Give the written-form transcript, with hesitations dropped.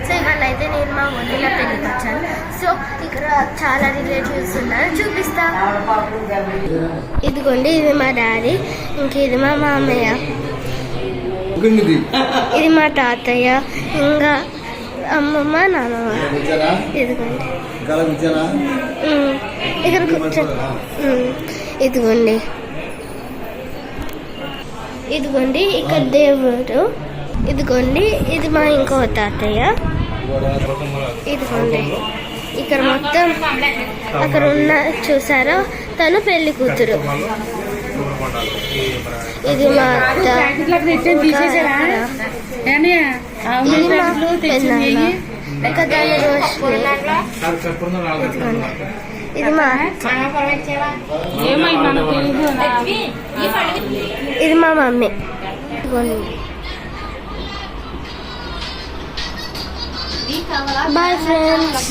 So ఇవాళ అయితే నేను మా వదిన పెళ్ళికి వచ్చాను. సో ఇక్కడ చాలా రిలేటివ్స్ ఉన్నారు, చూపిస్తా. ఇదిగోండి, ఇది మా డాడీ, ఇంక ఇది మా మామయ్య, ఇది మా తాతయ్య, ఇంకా అమ్మమ్మ నాన్నమ్మ. ఇదిగోండి ఇక్కడ కూర్చో. ఇదిగోండి ఇక్కడ దేవుడు. ఇదిగోండి ఇది మా ఇంకో తాతయ్య. ఇదిగోండి ఇక్కడ మొత్తం అక్కడ ఉన్న చూసారో తను పెళ్లి కూతురు. ఇది మా అత్త, ఇంకా దాని రోషిని. ఇది మా ఇది మా మమ్మీ. Bye friends.